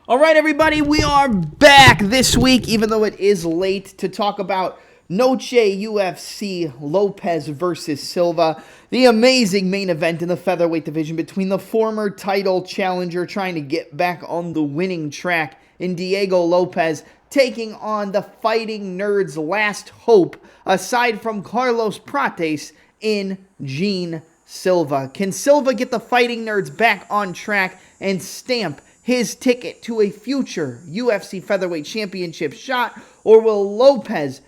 All right, everybody, we are back this week, even though it is late, to talk about Noche UFC Lopes versus Silva, the amazing main event in the featherweight division between the former title challenger trying to get back on the winning track in Diego Lopes, taking on the Fighting Nerd's last hope, aside from Carlos Prates, in Gene Silva. Can Silva get the Fighting Nerds back on track and stamp his ticket to a future UFC featherweight championship shot, or will Lopes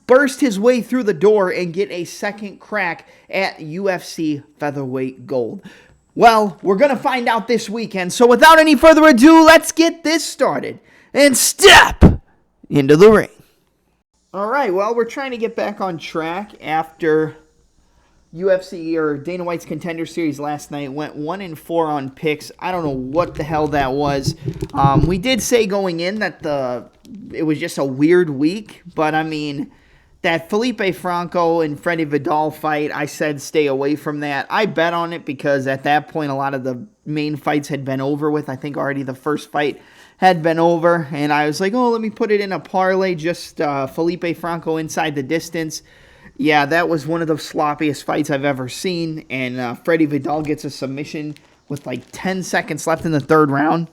burst his way through the door and get a second crack at UFC featherweight gold? Well, we're going to find out this weekend, so without any further ado, let's get this started and step into the ring. All right, well, we're trying to get back on track after UFC or Dana White's Contender Series last night. Went 1-4 on picks. I don't know what the hell that was. We did say going in that it was just a weird week, but I mean, that Felipe Franco and Freddie Vidal fight, I said stay away from that. I bet on it because at that point a lot of the main fights had been over with. I think already the first fight had been over, and I was like, oh, let me put it in a parlay, just Felipe Franco inside the distance. Yeah, that was one of the sloppiest fights I've ever seen, and Freddie Vidal gets a submission with like 10 seconds left in the third round.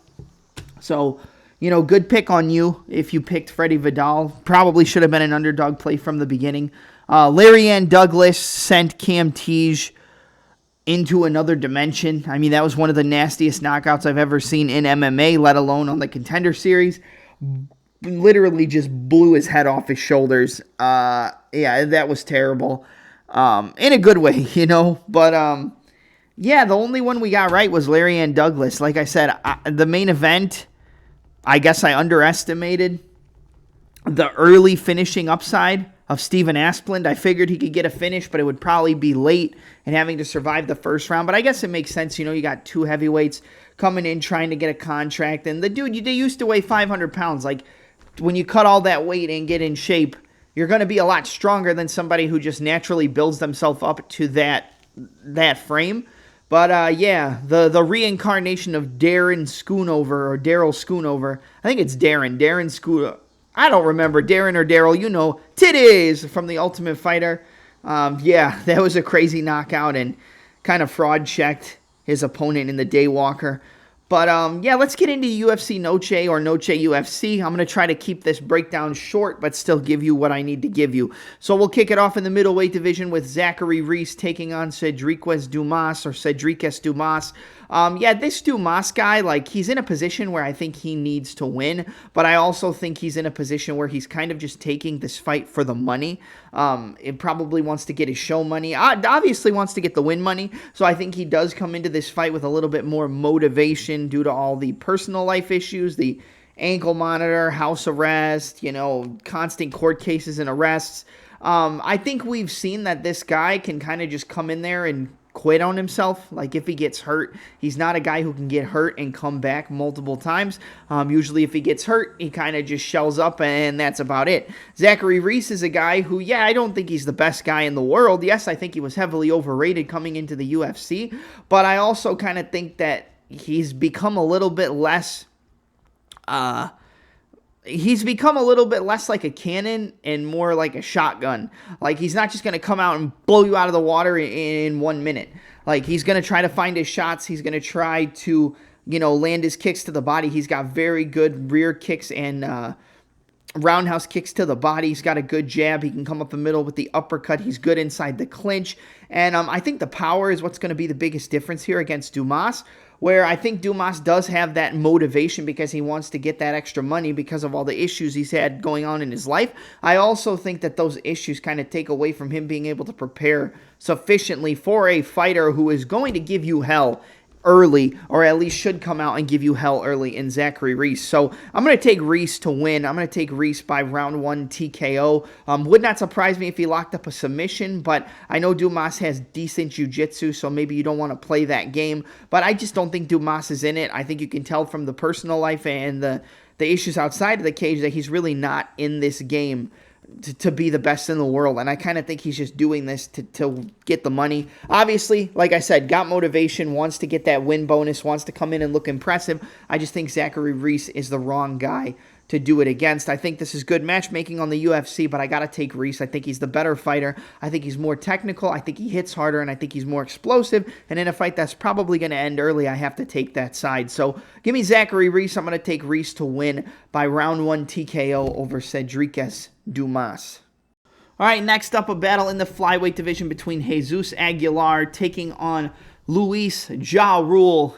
So, good pick on you if you picked Freddie Vidal. Probably should have been an underdog play from the beginning. Larry Ann Douglas sent Cam Teague into another dimension. I mean, that was one of the nastiest knockouts I've ever seen in MMA, let alone on the Contender Series. Literally just blew his head off his shoulders. Yeah, that was terrible. In a good way, But, yeah, the only one we got right was Larry Ann Douglas. Like I said, the main event, I guess I underestimated the early finishing upside of Steven Asplund. I figured he could get a finish, but it would probably be late and having to survive the first round. But I guess it makes sense. You got two heavyweights coming in trying to get a contract. And the dude, they used to weigh 500 pounds. Like, when you cut all that weight and get in shape, you're going to be a lot stronger than somebody who just naturally builds themselves up to that frame. But, yeah, the reincarnation of Darren Schoonover, or Daryl Schoonover. I think it's Darren Schoonover. I don't remember, Darren or Daryl, titties from The Ultimate Fighter. Yeah, that was a crazy knockout and kind of fraud-checked his opponent in the Daywalker. But, yeah, let's get into UFC Noche or Noche UFC. I'm going to try to keep this breakdown short, but still give you what I need to give you. So we'll kick it off in the middleweight division with Zachary Reese taking on Cedriques Dumas. Yeah, this Dumas guy, he's in a position where I think he needs to win, but I also think he's in a position where he's kind of just taking this fight for the money. It probably wants to get his show money. Obviously wants to get the win money, so I think he does come into this fight with a little bit more motivation due to all the personal life issues, the ankle monitor, house arrest, constant court cases and arrests. I think we've seen that this guy can kind of just come in there and quit on himself. Like, if he gets hurt, he's not a guy who can get hurt and come back multiple times. Usually if he gets hurt, he kind of just shells up, and that's about it. Zachary Reese is a guy who, yeah, I don't think he's the best guy in the world. Yes, I think he was heavily overrated coming into the UFC, but I also kind of think that he's become a little bit less like a cannon and more like a shotgun. Like, he's not just going to come out and blow you out of the water in 1 minute. Like, he's going to try to find his shots. He's going to try to, land his kicks to the body. He's got very good rear kicks and roundhouse kicks to the body. He's got a good jab. He can come up the middle with the uppercut. He's good inside the clinch. And I think the power is what's going to be the biggest difference here against Dumas, where I think Dumas does have that motivation because he wants to get that extra money because of all the issues he's had going on in his life. I also think that those issues kind of take away from him being able to prepare sufficiently for a fighter who is going to give you hell early, or at least should come out and give you hell early, in Zachary Reese. So I'm going to take Reese to win. I'm going to take Reese by round 1 TKO. Would not surprise me if he locked up a submission, but I know Dumas has decent jiu-jitsu, so maybe you don't want to play that game. But I just don't think Dumas is in it. I think you can tell from the personal life and the issues outside of the cage that he's really not in this game to be the best in the world, and I kind of think he's just doing this to get the money. Obviously, like I said, got motivation, wants to get that win bonus, wants to come in and look impressive. I just think Zachary Reese is the wrong guy to do it against. I think this is good matchmaking on the UFC, but I got to take Reese. I think he's the better fighter. I think he's more technical. I think he hits harder, and I think he's more explosive. And in a fight that's probably going to end early, I have to take that side. So give me Zachary Reese. I'm going to take Reese to win by round 1 TKO over Cedriques Dumas. All right, next up, a battle in the flyweight division between Jesus Aguilar taking on Luis Gurule.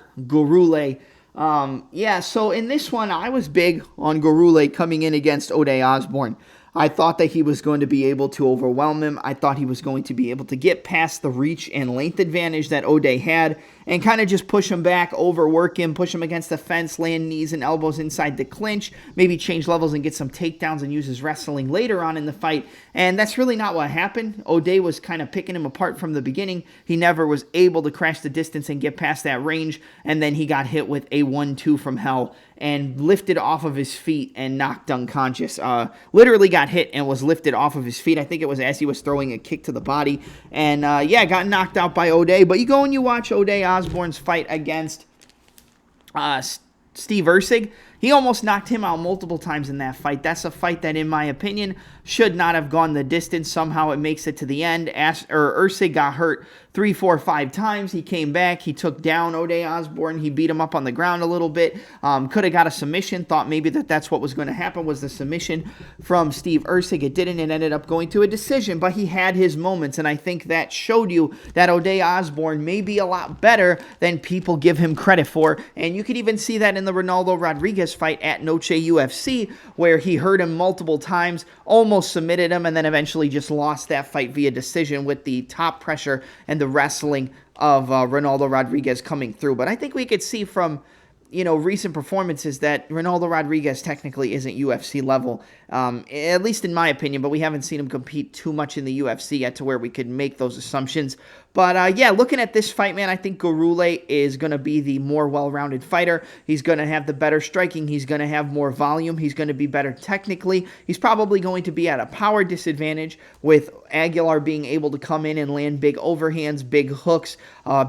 So in this one, I was big on Gurule coming in against Ode Osborne. I thought that he was going to be able to overwhelm him. I thought he was going to be able to get past the reach and length advantage that Ode had and kind of just push him back, overwork him, push him against the fence, land knees and elbows inside the clinch, maybe change levels and get some takedowns and use his wrestling later on in the fight. And that's really not what happened. Ode was kind of picking him apart from the beginning. He never was able to crash the distance and get past that range, and then he got hit with a 1-2 from hell and lifted off of his feet and knocked unconscious. Literally got hit and was lifted off of his feet. I think it was as he was throwing a kick to the body. And got knocked out by Ode. But you go and you watch Ode Osborne's fight against Steve Erceg. He almost knocked him out multiple times in that fight. That's a fight that, in my opinion, should not have gone the distance. Somehow it makes it to the end. Erceg got hurt 3, 4, 5 times. He came back. He took down Ode Osborne. He beat him up on the ground a little bit. Could have got a submission. Thought maybe that's what was going to happen, was the submission from Steve Erceg. It didn't. It ended up going to a decision, but he had his moments, and I think that showed you that Ode Osborne may be a lot better than people give him credit for, and you could even see that in the Ronaldo Rodriguez fight at Noche UFC, where he hurt him multiple times, almost submitted him, and then eventually just lost that fight via decision with the top pressure and the wrestling of Ronaldo Rodriguez coming through. But I think we could see from recent performances that Ronaldo Rodriguez technically isn't UFC level, at least in my opinion, but we haven't seen him compete too much in the UFC yet to where we could make those assumptions. But looking at this fight, man, I think Gurule is going to be the more well-rounded fighter. He's going to have the better striking. He's going to have more volume. He's going to be better technically. He's probably going to be at a power disadvantage, with Aguilar being able to come in and land big overhands, big hooks,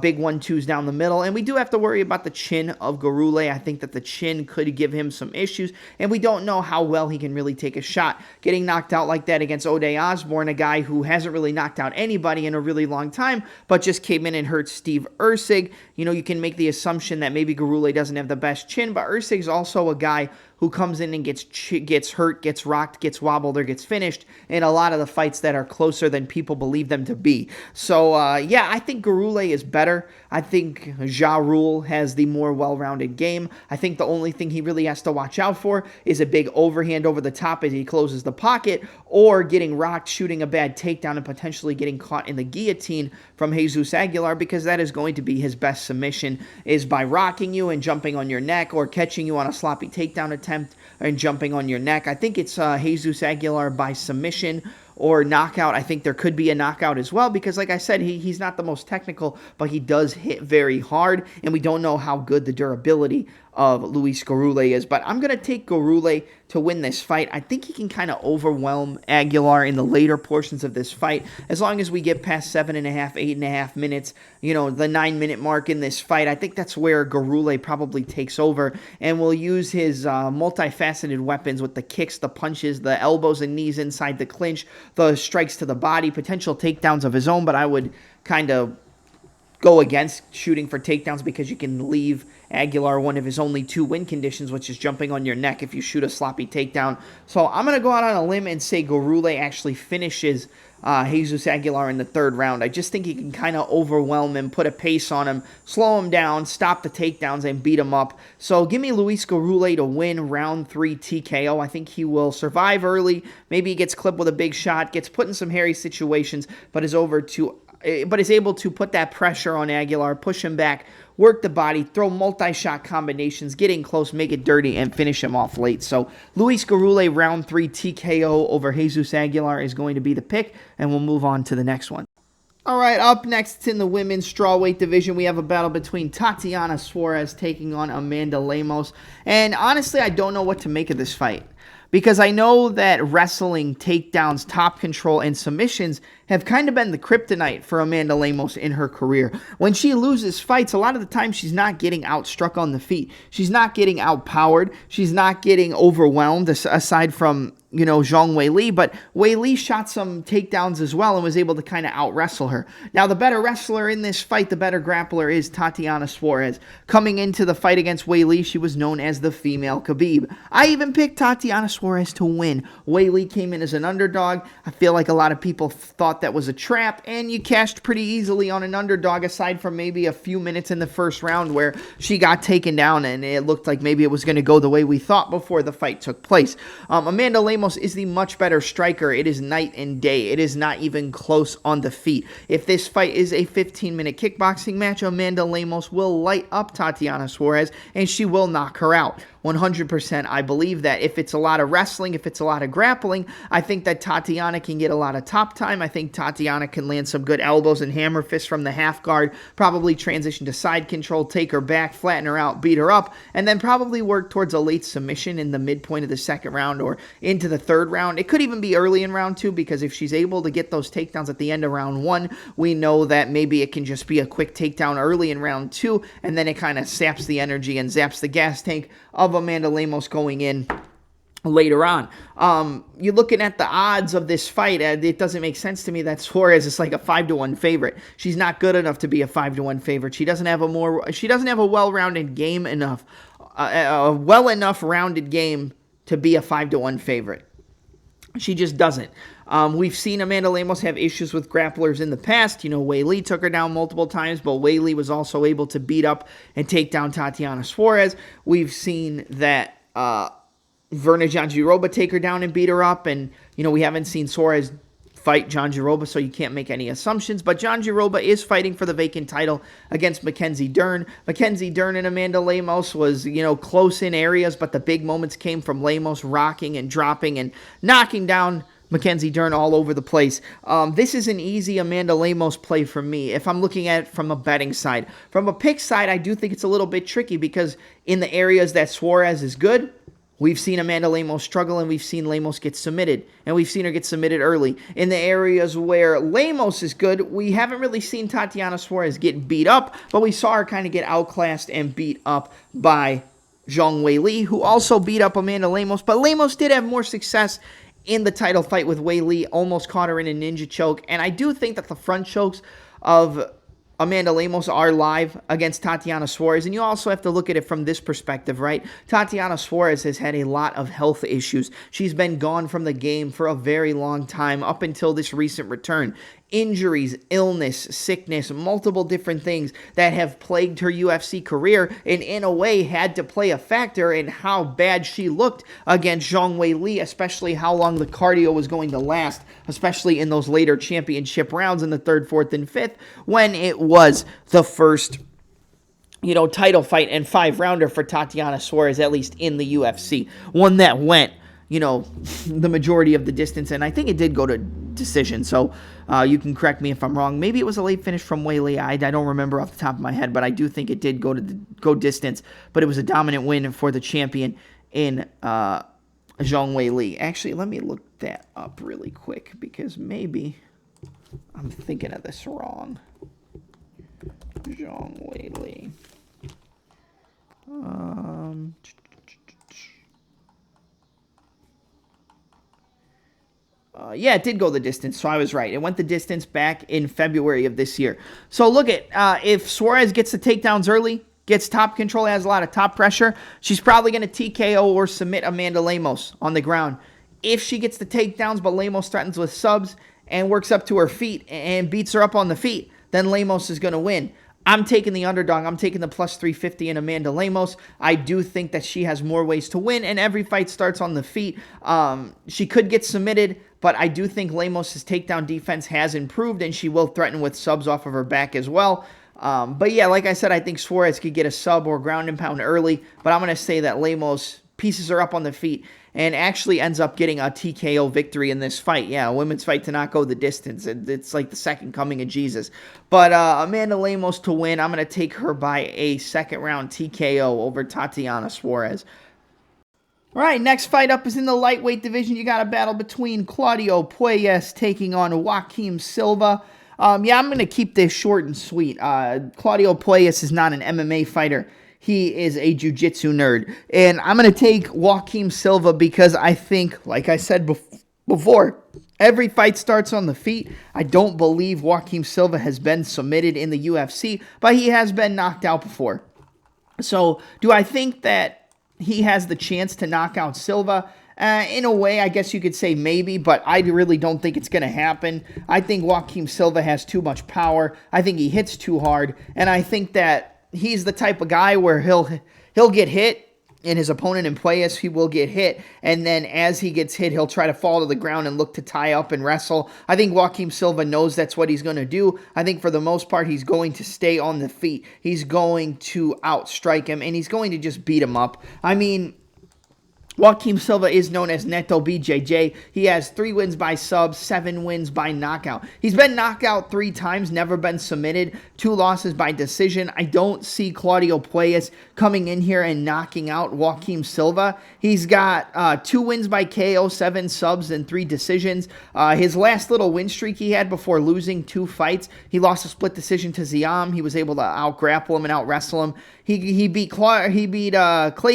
big 1-2s down the middle. And we do have to worry about the chin of Gurule. I think that the chin could give him some issues, and we don't know how well he can really take a shot. Getting knocked out like that against Ode Osborne, a guy who hasn't really knocked out anybody in a really long time, but just came in and hurt Steve Erceg. You can make the assumption that maybe Gurule doesn't have the best chin, but Erceg's also a guy who comes in and gets hurt, gets rocked, gets wobbled, or gets finished in a lot of the fights that are closer than people believe them to be. So, I think Gurule is better. I think Ja Rule has the more well-rounded game. I think the only thing he really has to watch out for is a big overhand over the top as he closes the pocket, or getting rocked, shooting a bad takedown, and potentially getting caught in the guillotine from Jesus Aguilar, because that is going to be his best submission, is by rocking you and jumping on your neck, or catching you on a sloppy takedown attempt and jumping on your neck. I think it's Jesus Aguilar by submission or knockout. I think there could be a knockout as well, because like I said, he's not the most technical, but he does hit very hard, and we don't know how good the durability of Luis Gurule is. But I'm going to take Gurule to win this fight. I think he can kind of overwhelm Aguilar in the later portions of this fight, as long as we get past 7.5, 8.5 minutes, the 9-minute mark in this fight. I think that's where Gurule probably takes over and will use his multifaceted weapons with the kicks, the punches, the elbows and knees inside the clinch, the strikes to the body, potential takedowns of his own, but I would kind of go against shooting for takedowns, because you can leave Aguilar one of his only 2 win conditions, which is jumping on your neck if you shoot a sloppy takedown. So I'm going to go out on a limb and say Gurule actually finishes Jesus Aguilar in the 3rd round. I just think he can kind of overwhelm him, put a pace on him, slow him down, stop the takedowns, and beat him up. So give me Luis Gurule to win round 3 TKO. I think he will survive early. Maybe he gets clipped with a big shot, gets put in some hairy situations, but is able to put that pressure on Aguilar, push him back, work the body, throw multi-shot combinations, get in close, make it dirty, and finish him off late. So Luis Gurule round 3 TKO over Jesus Aguilar is going to be the pick, and we'll move on to the next one. All right, up next in the women's strawweight division, we have a battle between Tatiana Suarez taking on Amanda Lemos. And honestly, I don't know what to make of this fight, because I know that wrestling, takedowns, top control, and submissions have kind of been the kryptonite for Amanda Lemos in her career. When she loses fights, a lot of the time she's not getting outstruck on the feet. She's not getting outpowered. She's not getting overwhelmed, aside from, Zhang Weili, but Weili shot some takedowns as well and was able to kind of out-wrestle her. Now, the better wrestler in this fight, the better grappler, is Tatiana Suarez. Coming into the fight against Weili, she was known as the female Khabib. I even picked Tatiana Suarez to win. Weili came in as an underdog. I feel like a lot of people thought that was a trap, and you cashed pretty easily on an underdog, aside from maybe a few minutes in the first round where she got taken down and it looked like maybe it was going to go the way we thought before the fight took place. Amanda Lemos is the much better striker. It is night and day. It is not even close on the feet. If this fight is a 15-minute kickboxing match, Amanda Lemos will light up Tatiana Suarez and she will knock her out. 100%. I believe that if it's a lot of wrestling, if it's a lot of grappling, I think that Tatiana can get a lot of top time. I think Tatiana can land some good elbows and hammer fists from the half guard, probably transition to side control, take her back, flatten her out, beat her up, and then probably work towards a late submission in the midpoint of the second round or into the third round. It could even be early in round 2, because if she's able to get those takedowns at the end of round 1, we know that maybe it can just be a quick takedown early in round 2, and then it kind of saps the energy and zaps the gas tank of Amanda Lemos going in later on. You're looking at the odds of this fight, it doesn't make sense to me that Suarez is like a 5-1 favorite. She's not good enough to be a 5-1 favorite. She doesn't have a well-rounded game enough, a well enough rounded game to be a 5-1 favorite. She just doesn't. We've seen Amanda Lemos have issues with grapplers in the past. Weili took her down multiple times, but Weili was also able to beat up and take down Tatiana Suarez. We've seen that Verna Jandiroba take her down and beat her up, and we haven't seen Suarez fight Jandiroba, so you can't make any assumptions. But Jandiroba is fighting for the vacant title against Mackenzie Dern. Mackenzie Dern and Amanda Lemos was, close in areas, but the big moments came from Lemos rocking and dropping and knocking down Mackenzie Dern all over the place. This is an easy Amanda Lemos play for me if I'm looking at it from a betting side. From a pick side, I do think it's a little bit tricky, because in the areas that Suarez is good, we've seen Amanda Lemos struggle, and we've seen Lemos get submitted, and we've seen her get submitted early. In the areas where Lemos is good, we haven't really seen Tatiana Suarez get beat up, but we saw her kind of get outclassed and beat up by Zhang Weili, who also beat up Amanda Lemos, but Lemos did have more success in the title fight with Weili, almost caught her in a ninja choke, and I do think that the front chokes of Amanda Lemos are live against Tatiana Suarez, and you also have to look at it from this perspective, right? Tatiana Suarez has had a lot of health issues. She's been gone from the game for a very long time, up until this recent return. Injuries, illness, sickness, multiple different things that have plagued her UFC career, and in a way had to play a factor in how bad she looked against Zhang Weili, especially how long the cardio was going to last, especially in those later championship rounds in the 3rd, 4th, and 5th, when it was the first title fight and 5-rounder for Tatiana Suarez, at least in the UFC. One that went the majority of the distance, and I think it did go to decision, so you can correct me if I'm wrong. Maybe it was a late finish from Weili. I don't remember off the top of my head, but I do think it did go distance, but it was a dominant win for the champion in Zhang Weili. Actually, let me look that up really quick, because maybe I'm thinking of this wrong. Zhang Weili. Yeah, it did go the distance, so I was right. It went the distance back in February of this year. So look at, if Suarez gets the takedowns early, gets top control, has a lot of top pressure, she's probably going to TKO or submit Amanda Lemos on the ground. If she gets the takedowns, but Lemos threatens with subs and works up to her feet and beats her up on the feet, then Lemos is going to win. I'm taking the underdog. I'm taking the plus 350 in Amanda Lemos. I do think that she has more ways to win, and every fight starts on the feet. She could get submitted, but I do think Lemos' takedown defense has improved, and she will threaten with subs off of her back as well. But yeah, like I said, I think Suarez could get a sub or ground and pound early, but I'm going to say that Lemos pieces her up on the feet and actually ends up getting a TKO victory in this fight. Yeah, a women's fight to not go the distance. It's like the second coming of Jesus. But Amanda Lemos to win. I'm going to take her by a second round TKO over Tatiana Suarez. All right, next fight up is in the lightweight division. You got a battle between Claudio Puelles taking on Joaquim Silva. Yeah, I'm going to keep this short and sweet. Claudio Puelles is not an MMA fighter. He is a jiu-jitsu nerd. And I'm going to take Joaquim Silva because I think, like I said before, every fight starts on the feet. I don't believe Joaquim Silva has been submitted in the UFC, but he has been knocked out before. So do I think that he has the chance to knock out Silva? In a way, I guess you could say maybe, but I really don't think it's going to happen. I think Joaquim Silva has too much power. I think he hits too hard, and I think that he's the type of guy where he'll get hit, and his opponent in Puelles, he will get hit, and then as he gets hit, he'll try to fall to the ground and look to tie up and wrestle. I think Joaquim Silva knows that's what he's going to do. I think for the most part, he's going to stay on the feet. He's going to outstrike him, and he's going to just beat him up. I mean, Joaquim Silva is known as Neto BJJ. He has 3 wins by sub, 7 wins by knockout. He's been knocked out 3 times, never been submitted, 2 losses by decision. I don't see Claudio Puelles coming in here and knocking out Joaquim Silva. He's got 2 wins by KO, 7 subs, and 3 decisions. His last little win streak he had before losing 2 fights, he lost a split decision to Ziam. He was able to out-grapple him and out-wrestle him. He beat Clay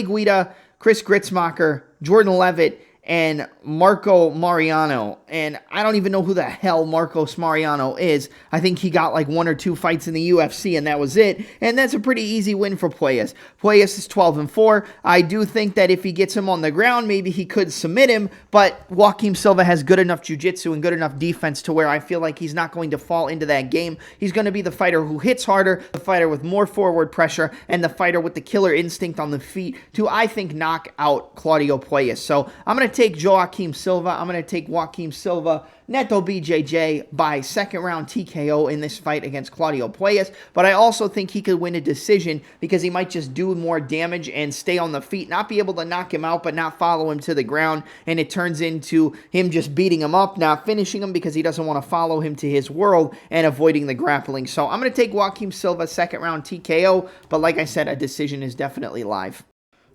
Guida, Chris Gritzmacher, Jordan Levitt, and Marco Mariano. And I don't even know who the hell Marcos Mariano is. I think he got like 1 or 2 fights in the UFC, and that was it. And that's a pretty easy win for Puelles. Puelles is 12-4. I do think that if he gets him on the ground, maybe he could submit him, but Joaquim Silva has good enough jiu-jitsu and good enough defense to where I feel like he's not going to fall into that game. He's going to be the fighter who hits harder, the fighter with more forward pressure, and the fighter with the killer instinct on the feet to, I think, knock out Claudio Puelles. So I'm going to take Joaquim Silva. I'm going to take Joaquim Silva, Neto BJJ, by second round TKO in this fight against Claudio Puelles. But I also think he could win a decision because he might just do more damage and stay on the feet, not be able to knock him out, but not follow him to the ground. And it turns into him just beating him up, not finishing him because he doesn't want to follow him to his world and avoiding the grappling. So I'm going to take Joaquim Silva, second round TKO. But like I said, a decision is definitely live.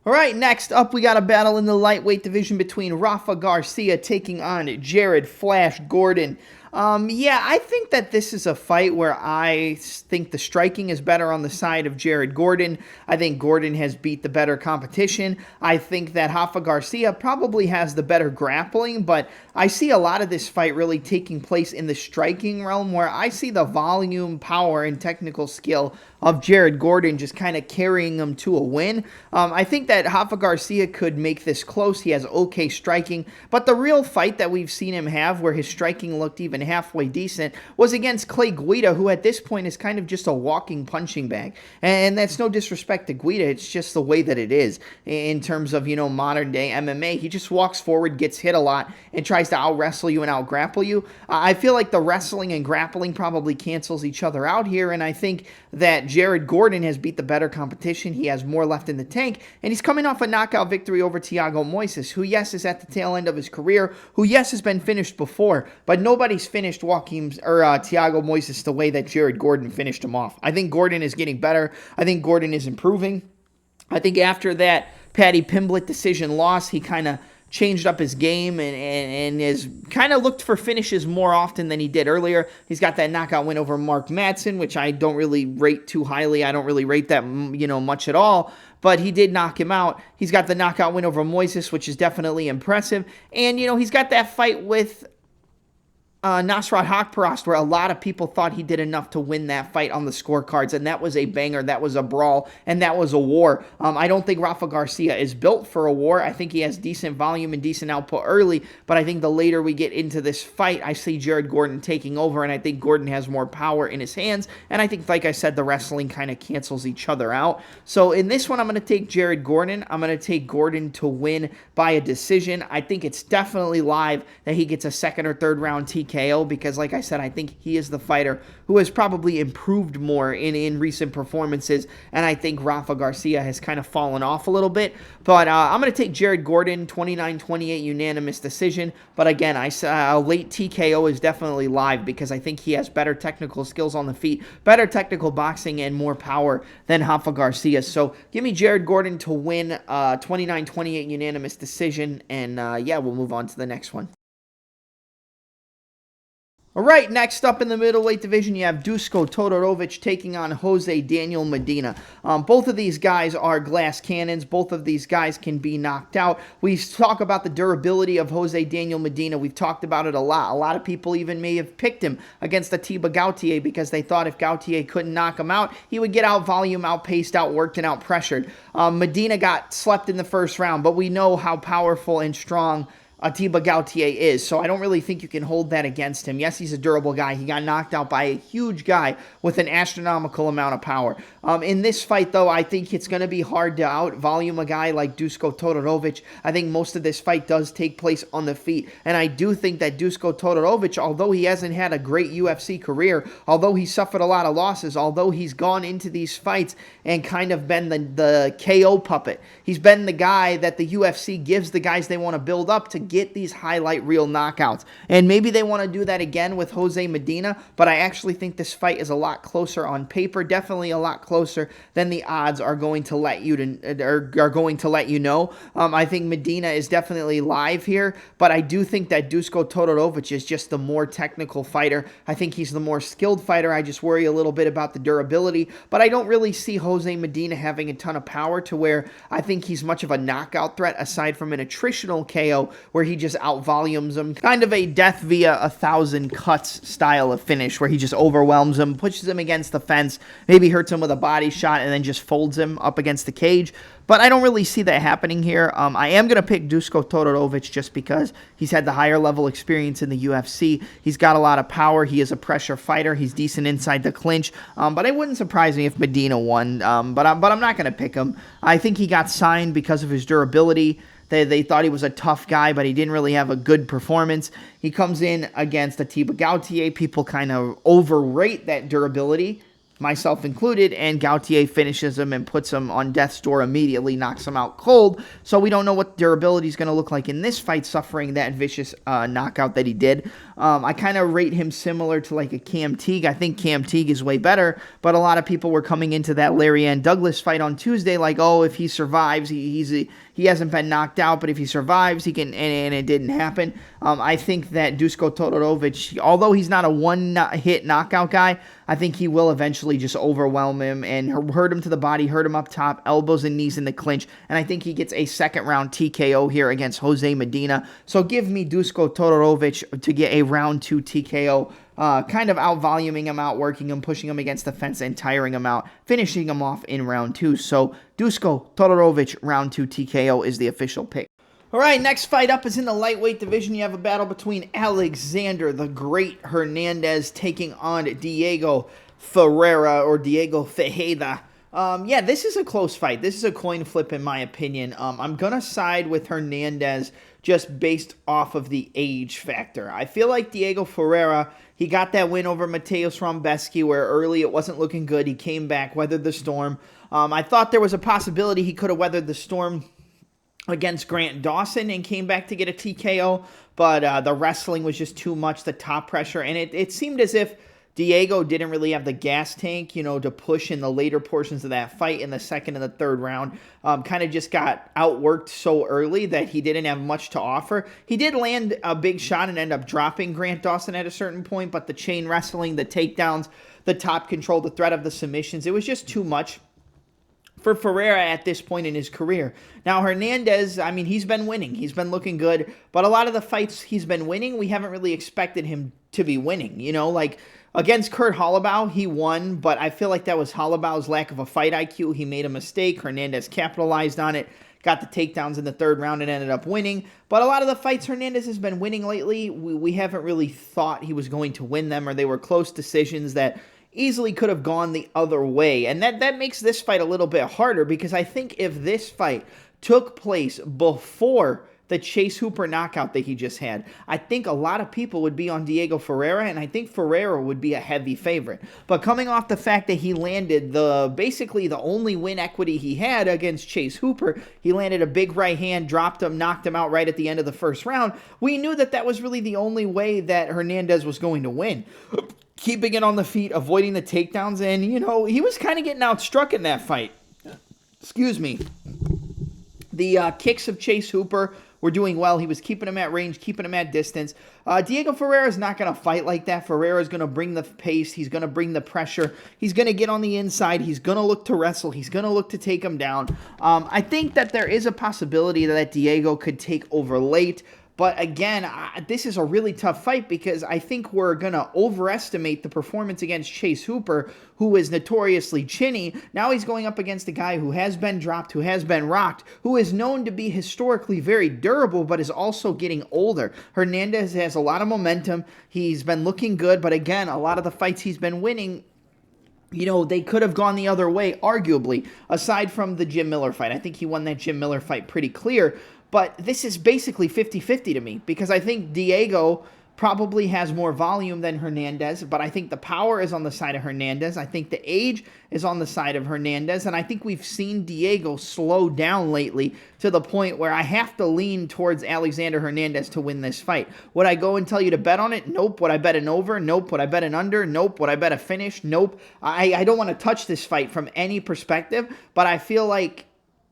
All right, next up, we got a battle in the lightweight division between Rafa Garcia taking on Jared Flash Gordon. Yeah, I think that this is a fight where I think the striking is better on the side of Jared Gordon. I think Gordon has beat the better competition. I think that Rafa Garcia probably has the better grappling, but I see a lot of this fight really taking place in the striking realm where I see the volume, power, and technical skill of Jared Gordon just kind of carrying him to a win. I think that Rafa Garcia could make this close. He has okay striking, but the real fight that we've seen him have where his striking looked even halfway decent was against Clay Guida, who at this point is kind of just a walking punching bag. And that's no disrespect to Guida. It's just the way that it is in terms of, modern day MMA. He just walks forward, gets hit a lot, and tries to out-wrestle you and out-grapple you. I feel like the wrestling and grappling probably cancels each other out here, and I think that Jared Gordon has beat the better competition. He has more left in the tank, and he's coming off a knockout victory over Thiago Moises, who, yes, is at the tail end of his career, who, yes, has been finished before, but nobody's finished Thiago Moises the way that Jared Gordon finished him off. I think Gordon is getting better. I think Gordon is improving. I think after that Paddy Pimblett decision loss, he kind of changed up his game and has kind of looked for finishes more often than he did earlier. He's got that knockout win over Mark Madsen, which I don't really rate too highly. I don't really rate that, much at all. But he did knock him out. He's got the knockout win over Moises, which is definitely impressive. And, he's got that fight with Nasrat Haqparast, where a lot of people thought he did enough to win that fight on the scorecards, and that was a banger, that was a brawl, and that was a war. I don't think Rafa Garcia is built for a war. I think he has decent volume and decent output early, but I think the later we get into this fight, I see Jared Gordon taking over, and I think Gordon has more power in his hands, and I think, like I said, the wrestling kind of cancels each other out. So in this one, I'm going to take Jared Gordon. I'm going to take Gordon to win by a decision. I think it's definitely live that he gets a second or third round TK TKO because, like I said, I think he is the fighter who has probably improved more in recent performances, and I think Rafa Garcia has kind of fallen off a little bit. But I'm going to take Jared Gordon, 29-28 unanimous decision. But again, a late TKO is definitely live because I think he has better technical skills on the feet, better technical boxing, and more power than Rafa Garcia. So give me Jared Gordon to win 29-28 unanimous decision, and yeah, we'll move on to the next one. All right, next up in the middleweight division, you have Dusko Todorovic taking on Jose Daniel Medina. Both of these guys are glass cannons. Both of these guys can be knocked out. We talk about the durability of Jose Daniel Medina. We've talked about it a lot. A lot of people even may have picked him against Atiba Gautier because they thought if Gautier couldn't knock him out, he would get out volume, outpaced, outworked, and outpressured. Medina got slept in the first round, but we know how powerful and strong Atiba Gautier is, so I don't really think you can hold that against him. Yes, he's a durable guy. He got knocked out by a huge guy with an astronomical amount of power. In this fight, though, I think it's going to be hard to out-volume a guy like Dusko Todorovic. I think most of this fight does take place on the feet, and I do think that Dusko Todorovic, although he hasn't had a great UFC career, although he suffered a lot of losses, although he's gone into these fights and kind of been the KO puppet, he's been the guy that the UFC gives the guys they want to build up to get these highlight reel knockouts. And maybe they want to do that again with Jose Medina, but I actually think this fight is a lot closer on paper, definitely a lot closer than the odds are going to let you know. I think Medina is definitely live here, but I do think that Dusko Todorovic is just the more technical fighter. I think he's the more skilled fighter. I just worry a little bit about the durability, but I don't really see Jose Medina having a ton of power to where I think he's much of a knockout threat aside from an attritional KO where he just out-volumes him. Kind of a death via 1,000 cuts style of finish where he just overwhelms him, pushes him against the fence, maybe hurts him with a body shot, and then just folds him up against the cage. But I don't really see that happening here. I am going to pick Dusko Todorovic just because he's had the higher level experience in the UFC. He's got a lot of power. He is a pressure fighter. He's decent inside the clinch. But it wouldn't surprise me if Medina won. But I'm not going to pick him. I think he got signed because of his durability. They thought he was a tough guy, but he didn't really have a good performance. He comes in against Atiba Gautier. People kind of overrate that durability, myself included, and Gautier finishes him and puts him on death's door immediately, knocks him out cold. So we don't know what durability is going to look like in this fight, suffering that vicious knockout that he did. I kind of rate him similar to like a Cam Teague. I think Cam Teague is way better, but a lot of people were coming into that Larry Ann Douglas fight on Tuesday like, oh, if he survives, he hasn't been knocked out, but if he survives, he can, and it didn't happen. I think that Dusko Todorovic, although he's not a one-hit knockout guy, I think he will eventually just overwhelm him and hurt him to the body, hurt him up top, elbows and knees in the clinch, and I think he gets a second-round TKO here against Jose Medina. So give me Dusko Todorovic to get a round 2 TKO, kind of out-voluming him, outworking him, pushing him against the fence, and tiring him out, finishing him off in round 2. So Dusko Todorovic, round 2 TKO is the official pick. All right, next fight up is in the lightweight division. You have a battle between Alexander the Great Hernandez taking on Diego Ferreira or Diego Ferreira. Yeah, this is a close fight. This is a coin flip in my opinion. I'm going to side with Hernandez just based off of the age factor. I feel like Diego Ferreira, he got that win over Mateusz Rebecki where early it wasn't looking good. He came back, weathered the storm. I thought there was a possibility he could have weathered the storm against Grant Dawson and came back to get a TKO, but the wrestling was just too much, the top pressure, and it seemed as if Diego didn't really have the gas tank, to push in the later portions of that fight in the second and the third round. Kind of just got outworked so early that he didn't have much to offer. He did land a big shot and end up dropping Grant Dawson at a certain point, but the chain wrestling, the takedowns, the top control, the threat of the submissions, it was just too much for Ferreira at this point in his career. Now, Hernandez, I mean, he's been winning. He's been looking good. But a lot of the fights he's been winning, we haven't really expected him to be winning. Like against Kurt Holloway, he won, but I feel like that was Holloway's lack of a fight IQ. He made a mistake. Hernandez capitalized on it, got the takedowns in the third round and ended up winning. But a lot of the fights Hernandez has been winning lately, we haven't really thought he was going to win them, or they were close decisions that easily could have gone the other way. And that makes this fight a little bit harder because I think if this fight took place before the Chase Hooper knockout that he just had, I think a lot of people would be on Diego Ferreira, and I think Ferreira would be a heavy favorite. But coming off the fact that he landed basically the only win equity he had against Chase Hooper, he landed a big right hand, dropped him, knocked him out right at the end of the first round, we knew that that was really the only way that Hernandez was going to win. Keeping it on the feet, avoiding the takedowns, and, he was kind of getting outstruck in that fight. Excuse me. The kicks of Chase Hooper were doing well. He was keeping him at range, keeping him at distance. Diego Ferreira is not going to fight like that. Ferreira is going to bring the pace. He's going to bring the pressure. He's going to get on the inside. He's going to look to wrestle. He's going to look to take him down. I think that there is a possibility that Diego could take over late. But again, this is a really tough fight because I think we're going to overestimate the performance against Chase Hooper, who is notoriously chinny. Now he's going up against a guy who has been dropped, who has been rocked, who is known to be historically very durable, but is also getting older. Hernandez has a lot of momentum. He's been looking good, but again, a lot of the fights he's been winning, they could have gone the other way, arguably, aside from the Jim Miller fight. I think he won that Jim Miller fight pretty clear. But this is basically 50-50 to me because I think Diego probably has more volume than Hernandez, but I think the power is on the side of Hernandez. I think the age is on the side of Hernandez, and I think we've seen Diego slow down lately to the point where I have to lean towards Alexander Hernandez to win this fight. Would I go and tell you to bet on it? Nope. Would I bet an over? Nope. Would I bet an under? Nope. Would I bet a finish? Nope. I don't want to touch this fight from any perspective, but I feel like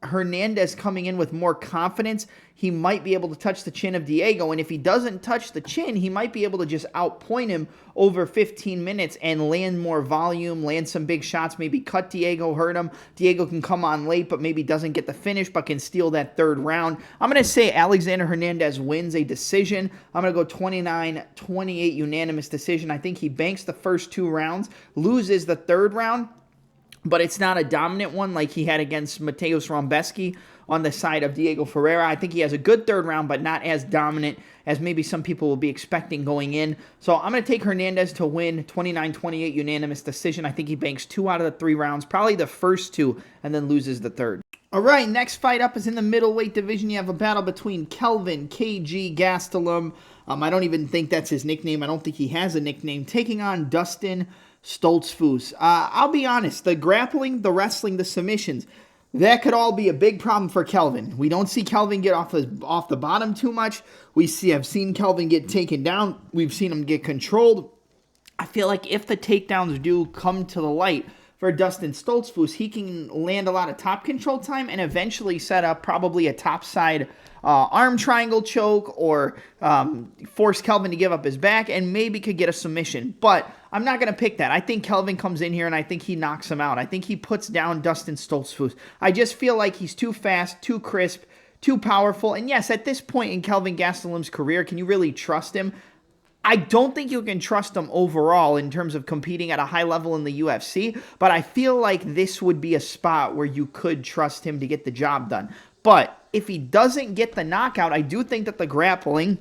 Hernandez coming in with more confidence, he might be able to touch the chin of Diego, and if he doesn't touch the chin, he might be able to just outpoint him over 15 minutes and land more volume, land some big shots, maybe cut Diego, hurt him. Diego can come on late, but maybe doesn't get the finish, but can steal that third round. I'm going to say Alexander Hernandez wins a decision. I'm going to go 29-28 unanimous decision. I think he banks the first 2 rounds, loses the third round, but it's not a dominant one like he had against Mateusz Rombeski on the side of Diego Ferreira. I think he has a good third round, but not as dominant as maybe some people will be expecting going in. So I'm going to take Hernandez to win 29-28 unanimous decision. I think he banks 2 out of the 3 rounds, probably the first 2, and then loses the third. All right, next fight up is in the middleweight division. You have a battle between Kelvin KG Gastelum. I don't even think that's his nickname. I don't think he has a nickname. Taking on Dustin Stoltzfus. I'll be honest, the grappling, the wrestling, the submissions, that could all be a big problem for Kelvin. We don't see Kelvin get off the bottom too much. Have seen Kelvin get taken down. We've seen him get controlled. I feel like if the takedowns do come to the light for Dustin Stoltzfus, he can land a lot of top control time and eventually set up probably a topside arm triangle choke or force Kelvin to give up his back and maybe could get a submission. But I'm not going to pick that. I think Kelvin comes in here and I think he knocks him out. I think he puts down Dustin Stoltzfus. I just feel like he's too fast, too crisp, too powerful. And yes, at this point in Kelvin Gastelum's career, can you really trust him? I don't think you can trust him overall in terms of competing at a high level in the UFC, but I feel like this would be a spot where you could trust him to get the job done. But if he doesn't get the knockout, I do think that the grappling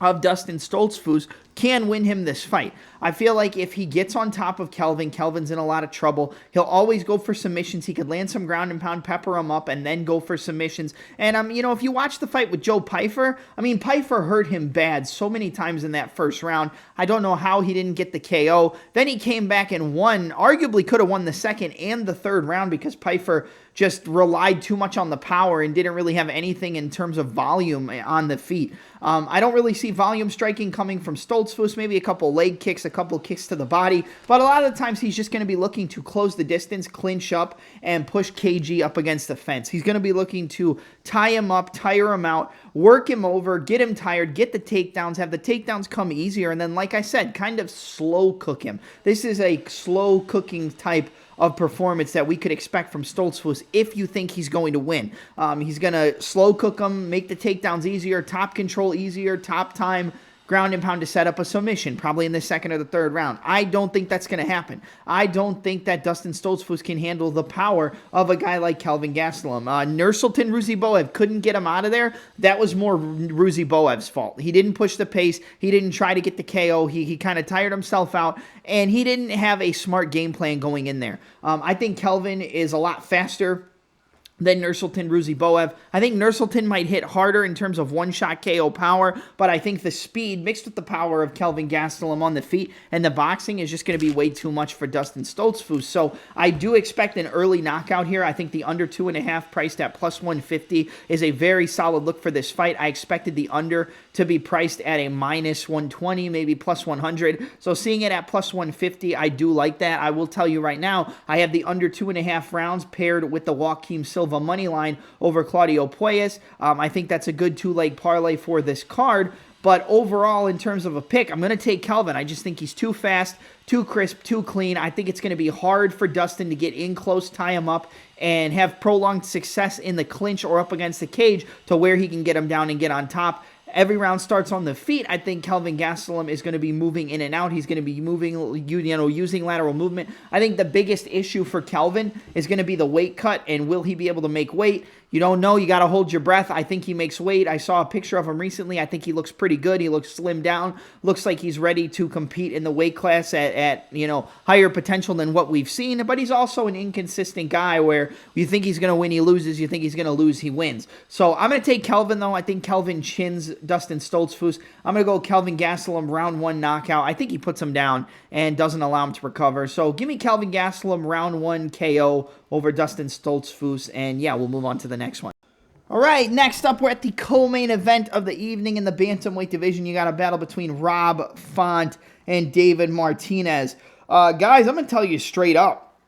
of Dustin Stoltzfus can win him this fight. I feel like if he gets on top of Kelvin, Kelvin's in a lot of trouble. He'll always go for submissions. He could land some ground and pound, pepper him up, and then go for submissions. And, if you watch the fight with Joe Pyfer, Pyfer hurt him bad so many times in that first round. I don't know how he didn't get the KO. Then he came back and won, arguably could have won the second and the third round because Pyfer just relied too much on the power and didn't really have anything in terms of volume on the feet. I don't really see volume striking coming from Stoltzfus, maybe a couple leg kicks, a couple kicks to the body, but a lot of the times he's just going to be looking to close the distance, clinch up, and push KG up against the fence. He's going to be looking to tie him up, tire him out, work him over, get him tired, get the takedowns, have the takedowns come easier, and then, like I said, kind of slow cook him. This is a slow cooking type of performance that we could expect from Stoltzfus if you think he's going to win. He's going to slow cook him, make the takedowns easier, top control easier, top time, ground and pound to set up a submission, probably in the second or the third round. I don't think that's going to happen. I don't think that Dustin Stoltzfus can handle the power of a guy like Kelvin Gastelum. Nursultan Ruziboev couldn't get him out of there. That was more Ruziboev's fault. He didn't push the pace. He didn't try to get the KO. He kind of tired himself out, and he didn't have a smart game plan going in there. I think Kelvin is a lot faster, than Nursultan Ruziboev. I think Nursultan might hit harder in terms of one-shot KO power, but I think the speed mixed with the power of Kelvin Gastelum on the feet and the boxing is just going to be way too much for Dustin Stoltzfus. So I do expect an early knockout here. I think the under 2.5 priced at plus 150 is a very solid look for this fight. I expected the under to be priced at a minus 120, maybe plus 100. So seeing it at plus 150, I do like that. I will tell you right now, I have the under 2.5 rounds paired with the Joaquim Silva money line over Claudio Puelles. I think that's a good two-leg parlay for this card. But overall, in terms of a pick, I'm going to take Kelvin. I just think he's too fast, too crisp, too clean. I think it's going to be hard for Dustin to get in close, tie him up, and have prolonged success in the clinch or up against the cage to where he can get him down and get on top. Every round starts on the feet. I think Kelvin Gastelum is going to be moving in and out. He's going to be moving, using lateral movement. I think the biggest issue for Kelvin is going to be the weight cut, and will he be able to make weight? You don't know. You got to hold your breath. I think he makes weight. I saw a picture of him recently. I think he looks pretty good. He looks slimmed down. Looks like he's ready to compete in the weight class at higher potential than what we've seen. But he's also an inconsistent guy where you think he's going to win, he loses. You think he's going to lose, he wins. So I'm going to take Kelvin, though. I think Kelvin chins Dustin Stoltzfus. I'm going to go Kelvin Gastelum round 1 knockout. I think he puts him down and doesn't allow him to recover. So give me Kelvin Gastelum round 1 KO over Dustin Stoltzfus. And yeah, we'll move on to the next one. All right, next up, we're at the co-main event of the evening in the bantamweight division. You got a battle between Rob Font and David Martinez. Guys, I'm going to tell you straight up,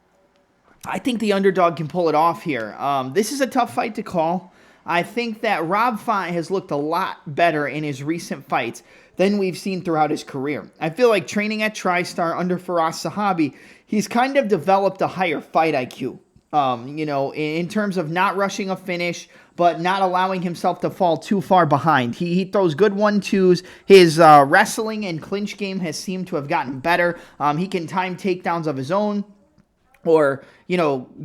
I think the underdog can pull it off here. This is a tough fight to call. I think that Rob Font has looked a lot better in his recent fights than we've seen throughout his career. I feel like training at TriStar under Firas Zahabi, he's kind of developed a higher fight IQ. In terms of not rushing a finish, but not allowing himself to fall too far behind. He throws good 1-2s. His wrestling and clinch game has seemed to have gotten better. He can time takedowns of his own, or,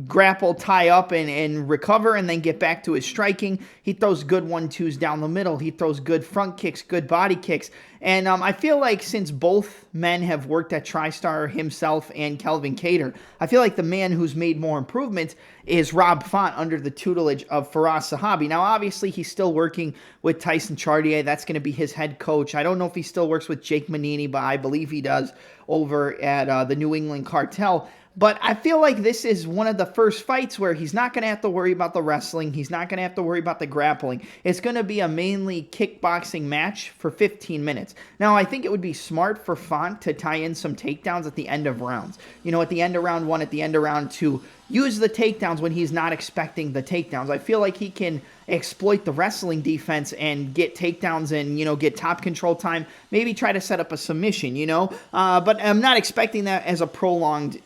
grapple, tie up, and recover, and then get back to his striking. He throws good 1-2s down the middle. He throws good front kicks, good body kicks. And I feel like since both men have worked at TriStar, himself and Kelvin Cater, I feel like the man who's made more improvements is Rob Font under the tutelage of Firas Zahabi. Now, obviously, he's still working with Tyson Chartier. That's going to be his head coach. I don't know if he still works with Jake Manini, but I believe he does over at the New England Cartel. But I feel like this is one of the first fights where he's not going to have to worry about the wrestling. He's not going to have to worry about the grappling. It's going to be a mainly kickboxing match for 15 minutes. Now, I think it would be smart for Font to tie in some takedowns at the end of rounds. At the end of round 1, at the end of round 2, use the takedowns when he's not expecting the takedowns. I feel like he can exploit the wrestling defense and get takedowns and, get top control time. Maybe try to set up a submission, But I'm not expecting that as a prolonged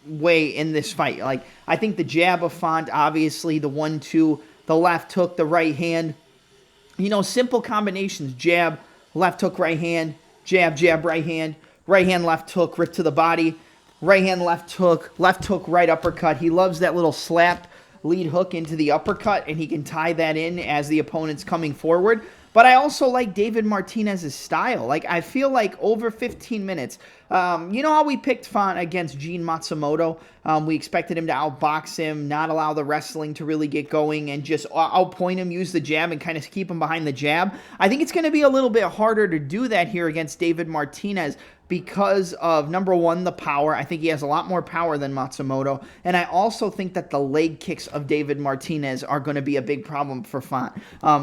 way in this fight. Like, I think the jab of Font, obviously, the 1-2, the left hook, the right hand, simple combinations, jab, left hook, right hand, jab, right hand, left hook, rip to the body, right hand, left hook, right uppercut. He loves that little slap lead hook into the uppercut, and he can tie that in as the opponent's coming forward. But I also like David Martinez's style. Like, I feel like over 15 minutes, you know how we picked Font against Gene Matsumoto? We expected him to outbox him, not allow the wrestling to really get going, and just outpoint him, use the jab, and kind of keep him behind the jab. I think it's going to be a little bit harder to do that here against David Martinez because of, number one, the power. I think he has a lot more power than Matsumoto. And I also think that the leg kicks of David Martinez are going to be a big problem for Font.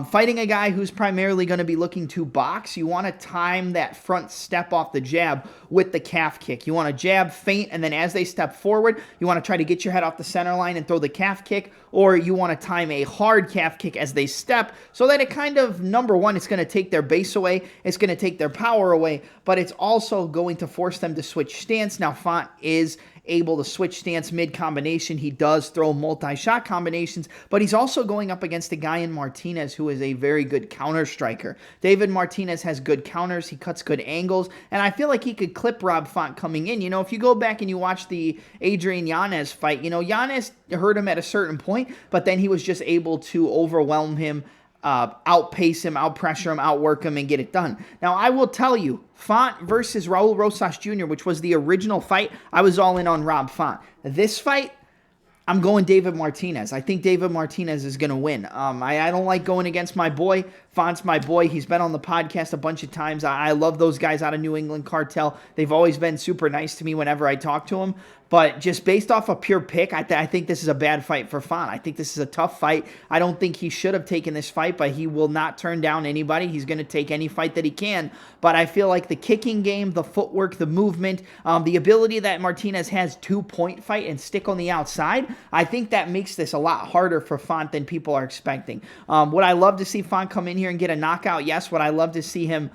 Fighting a guy who's primarily going to be looking to box, you want to time that front step off the jab with the calf kick. You want to jab, feint, and then as they step forward, you want to try to get your head off the center line and throw the calf kick, or you want to time a hard calf kick as they step so that it kind of, number one, it's going to take their base away, it's going to take their power away, but it's also going to force them to switch stance. Now, Font is able to switch stance mid-combination. He does throw multi-shot combinations, but he's also going up against a guy in Martinez who is a very good counter striker. David Martinez has good counters. He cuts good angles, and I feel like he could clip Rob Font coming in. If you go back and you watch the Adrian Yanez fight, Yanez hurt him at a certain point, but then he was just able to overwhelm him, outpace him, outpressure him, outwork him, and get it done. Now, I will tell you, Font versus Raul Rosas Jr., which was the original fight, I was all in on Rob Font. This fight, I'm going David Martinez. I think David Martinez is going to win. I don't like going against my boy. Font's my boy. He's been on the podcast a bunch of times. I love those guys out of New England Cartel. They've always been super nice to me whenever I talk to them. But just based off a pure pick, I think this is a bad fight for Font. I think this is a tough fight. I don't think he should have taken this fight, but he will not turn down anybody. He's going to take any fight that he can. But I feel like the kicking game, the footwork, the movement, the ability that Martinez has to point fight and stick on the outside, I think that makes this a lot harder for Font than people are expecting. Would I love to see Font come in here and get a knockout? Yes. Would I love to see him,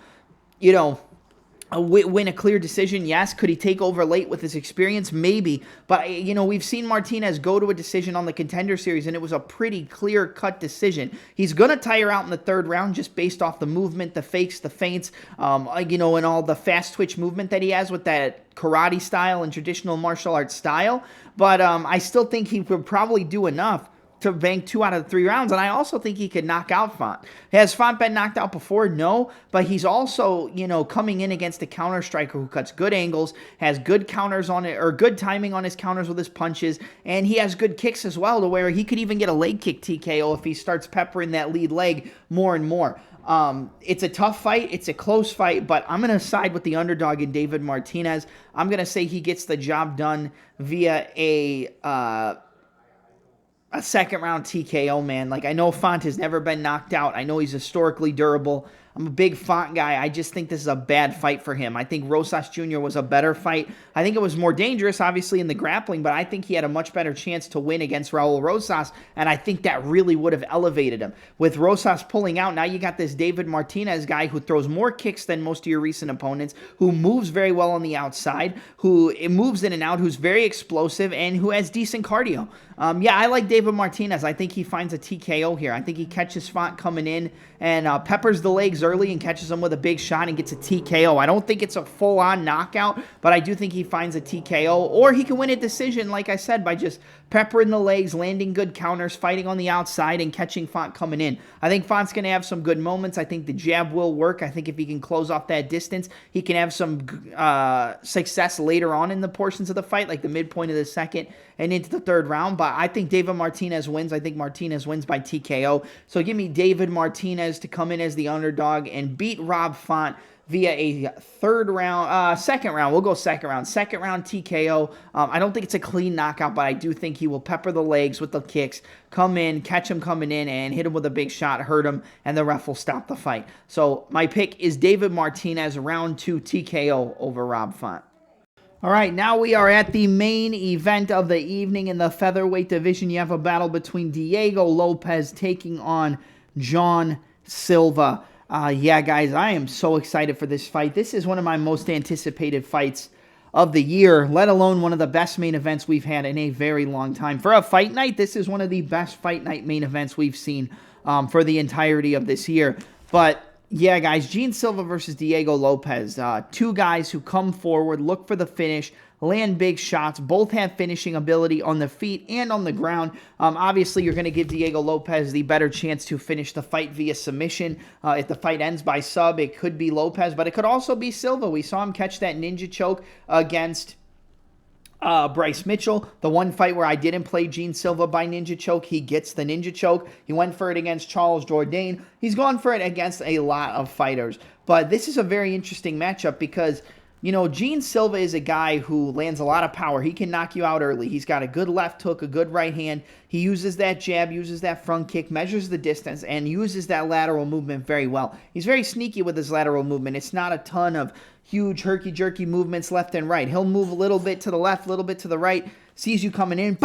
win a clear decision? Yes. Could he take over late with his experience? Maybe. But, we've seen Martinez go to a decision on the Contender Series, and it was a pretty clear-cut decision. He's going to tire out in the third round just based off the movement, the fakes, the feints, and all the fast twitch movement that he has with that karate style and traditional martial arts style. But I still think he would probably do enough to bank 2 out of the 3 rounds, and I also think he could knock out Font. Has Font been knocked out before? No, but he's also, coming in against a counter striker who cuts good angles, has good counters on it, or good timing on his counters with his punches, and he has good kicks as well, to where he could even get a leg kick TKO if he starts peppering that lead leg more and more. It's a tough fight. It's a close fight, but I'm going to side with the underdog in David Martinez. I'm going to say he gets the job done via a second-round TKO, man. Like, I know Font has never been knocked out. I know he's historically durable. I'm a big Font guy. I just think this is a bad fight for him. I think Rosas Jr. was a better fight. I think it was more dangerous, obviously, in the grappling, but I think he had a much better chance to win against Raul Rosas, and I think that really would have elevated him. With Rosas pulling out, now you got this David Martinez guy who throws more kicks than most of your recent opponents, who moves very well on the outside, who moves in and out, who's very explosive, and who has decent cardio. I like David Martinez. I think he finds a TKO here. I think he catches Font coming in and peppers the legs early and catches him with a big shot and gets a TKO. I don't think it's a full-on knockout, but I do think he finds a TKO, or he can win a decision, like I said, by just peppering the legs, landing good counters, fighting on the outside, and catching Font coming in. I think Font's going to have some good moments. I think the jab will work. I think if he can close off that distance, he can have some success later on in the portions of the fight, like the midpoint of the second and into the third round. But I think David Martinez wins. I think Martinez wins by TKO. So give me David Martinez to come in as the underdog and beat Rob Font via a second round. We'll go second round. Second round TKO. I don't think it's a clean knockout, but I do think he will pepper the legs with the kicks, come in, catch him coming in, and hit him with a big shot, hurt him, and the ref will stop the fight. So my pick is David Martinez, round 2 TKO over Rob Font. All right, now we are at the main event of the evening in the featherweight division. You have a battle between Diego Lopes taking on John Silva. Guys, I am so excited for this fight. This is one of my most anticipated fights of the year, let alone one of the best main events we've had in a very long time. For a fight night, this is one of the best fight night main events we've seen for the entirety of this year. But yeah, guys, Gene Silva versus Diego Lopes. 2 guys who come forward, look for the finish, land big shots, both have finishing ability on the feet and on the ground. Obviously, you're going to give Diego Lopes the better chance to finish the fight via submission. If the fight ends by sub, it could be Lopes, but it could also be Silva. We saw him catch that ninja choke against Bryce Mitchell. The one fight where I didn't play Gene Silva by ninja choke, he gets the ninja choke. He went for it against Charles Jourdain. He's gone for it against a lot of fighters. But this is a very interesting matchup because, Gene Silva is a guy who lands a lot of power. He can knock you out early. He's got a good left hook, a good right hand. He uses that jab, uses that front kick, measures the distance, and uses that lateral movement very well. He's very sneaky with his lateral movement. It's not a ton of huge herky-jerky movements left and right. He'll move a little bit to the left, a little bit to the right, sees you coming in,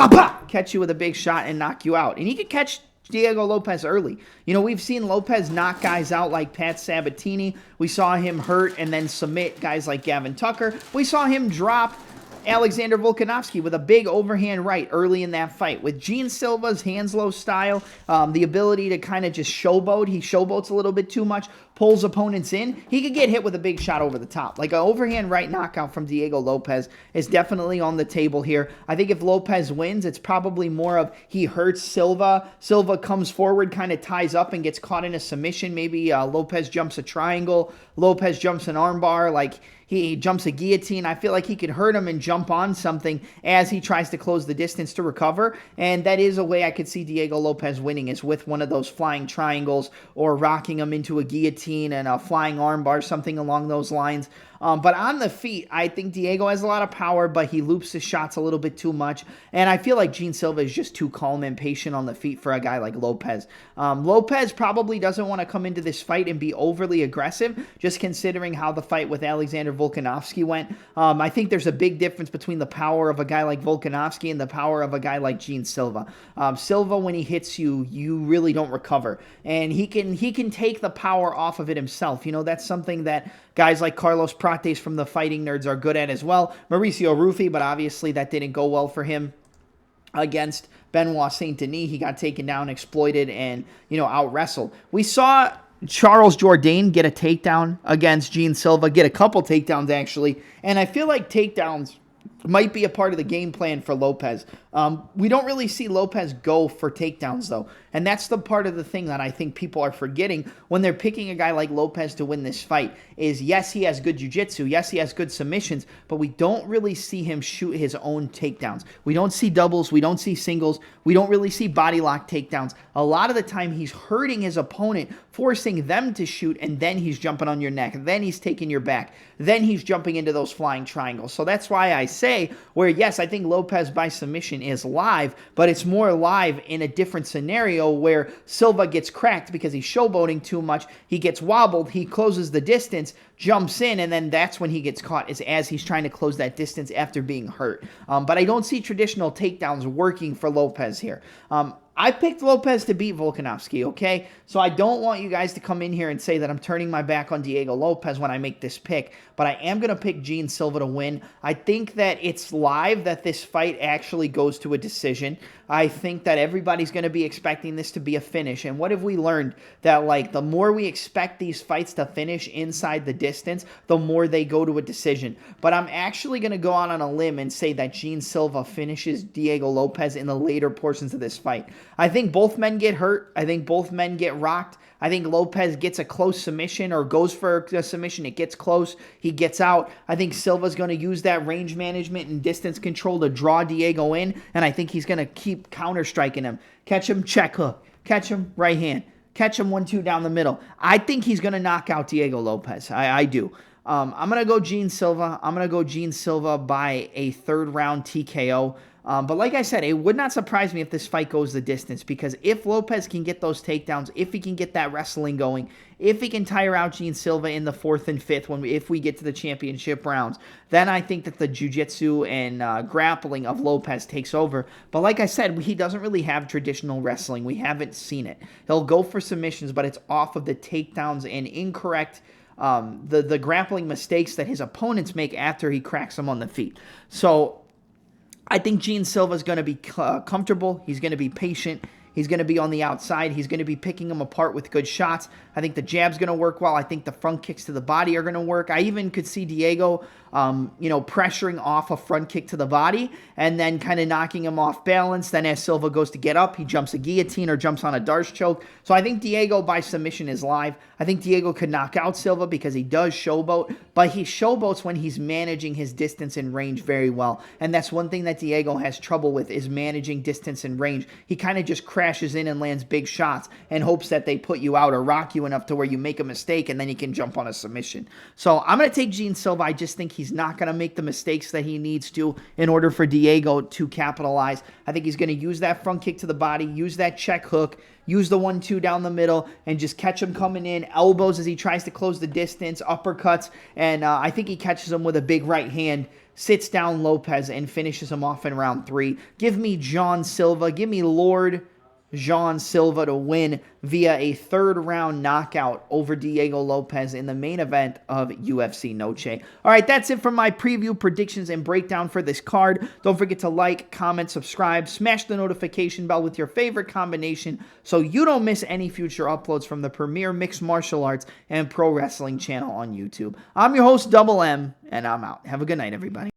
catch you with a big shot and knock you out. And he could catch Diego Lopes early. We've seen Lopes knock guys out like Pat Sabatini. We saw him hurt and then submit guys like Gavin Tucker. We saw him drop Alexander Volkanovski with a big overhand right early in that fight. With Gene Silva's hands-low style, the ability to kind of just showboat, he showboats a little bit too much, pulls opponents in, he could get hit with a big shot over the top. Like an overhand right knockout from Diego Lopes is definitely on the table here. I think if Lopes wins, it's probably more of he hurts Silva. Silva comes forward, kind of ties up and gets caught in a submission. Maybe Lopes jumps a triangle. Lopes jumps an armbar. Like, He jumps a guillotine. I feel like he could hurt him and jump on something as he tries to close the distance to recover. And that is a way I could see Diego Lopes winning, is with one of those flying triangles or rocking him into a guillotine and a flying armbar, something along those lines. But on the feet, I think Diego has a lot of power, but he loops his shots a little bit too much. And I feel like Gene Silva is just too calm and patient on the feet for a guy like Lopes. Lopes probably doesn't want to come into this fight and be overly aggressive, just considering how the fight with Alexander Volkanovski went. I think there's a big difference between the power of a guy like Volkanovski and the power of a guy like Gene Silva. Silva, when he hits you, you really don't recover. And he can take the power off of it himself. You know, that's something that guys like Carlos Prates from the Fighting Nerds are good at as well. Mauricio Rufy, but obviously that didn't go well for him against Benoit Saint Denis. He got taken down, exploited, and, out-wrestled. We saw Charles Jourdain get a takedown against Gene Silva, get a couple takedowns, actually. And I feel like takedowns might be a part of the game plan for Lopes. We don't really see Lopes go for takedowns, though. And that's the part of the thing that I think people are forgetting when they're picking a guy like Lopes to win this fight is, yes, he has good jiu-jitsu. Yes, he has good submissions, but we don't really see him shoot his own takedowns. We don't see doubles. We don't see singles. We don't really see body lock takedowns. A lot of the time, he's hurting his opponent, forcing them to shoot, and then he's jumping on your neck. Then he's taking your back. Then he's jumping into those flying triangles. So that's why I say where, yes, I think Lopes by submission is live, but it's more live in a different scenario where Silva gets cracked because he's showboating too much. He gets wobbled. He closes the distance, jumps in, and then that's when he gets caught, is as he's trying to close that distance after being hurt. But I don't see traditional takedowns working for Lopes here. I picked Lopes to beat Volkanovski, okay? So I don't want you guys to come in here and say that I'm turning my back on Diego Lopes when I make this pick, but I am going to pick Gene Silva to win. I think that it's live that this fight actually goes to a decision. I think that everybody's going to be expecting this to be a finish, and what have we learned? That, like, the more we expect these fights to finish inside the distance, the more they go to a decision. But I'm actually going to go out on a limb and say that Gene Silva finishes Diego Lopes in the later portions of this fight. I think both men get hurt. I think both men get rocked. I think Lopes gets a close submission or goes for a submission. It gets close. He gets out. I think Silva's going to use that range management and distance control to draw Diego in, and I think he's going to keep counter-striking him. Catch him, check hook. Catch him, right hand. Catch him 1-2 down the middle. I think he's going to knock out Diego Lopes. I do. I'm going to go Gene Silva. I'm going to go Gene Silva by a third-round TKO. But like I said, it would not surprise me if this fight goes the distance, because if Lopes can get those takedowns, if he can get that wrestling going, if he can tire out Gene Silva in the 4th and 5th, if we get to the championship rounds, then I think that the jiu-jitsu and grappling of Lopes takes over. But like I said, he doesn't really have traditional wrestling. We haven't seen it. He'll go for submissions, but it's off of the takedowns and incorrect the grappling mistakes that his opponents make after he cracks them on the feet. So I think Gene Silva is going to be comfortable. He's going to be patient. He's going to be on the outside. He's going to be picking them apart with good shots. I think the jab's going to work well. I think the front kicks to the body are going to work. I even could see Diego, pressuring off a front kick to the body and then kind of knocking him off balance. Then as Silva goes to get up, he jumps a guillotine or jumps on a Darce choke. So I think Diego by submission is live. I think Diego could knock out Silva because he does showboat, but he showboats when he's managing his distance and range very well. And that's one thing that Diego has trouble with, is managing distance and range. He kind of just crashes in and lands big shots and hopes that they put you out or rock you enough to where you make a mistake and then you can jump on a submission. So I'm going to take Gene Silva. I just think he's not going to make the mistakes that he needs to in order for Diego to capitalize. I think he's going to use that front kick to the body, use that check hook, use the 1-2 down the middle, and just catch him coming in, elbows as he tries to close the distance, uppercuts, and I think he catches him with a big right hand, sits down Lopes, and finishes him off in round 3. Give me John Silva. Give me Lord Jean Silva to win via a third-round knockout over Diego Lopes in the main event of UFC NOCHE. All right, that's it for my preview, predictions, and breakdown for this card. Don't forget to like, comment, subscribe, smash the notification bell with your favorite combination so you don't miss any future uploads from the premier mixed martial arts and pro wrestling channel on YouTube. I'm your host, Double M, and I'm out. Have a good night, everybody.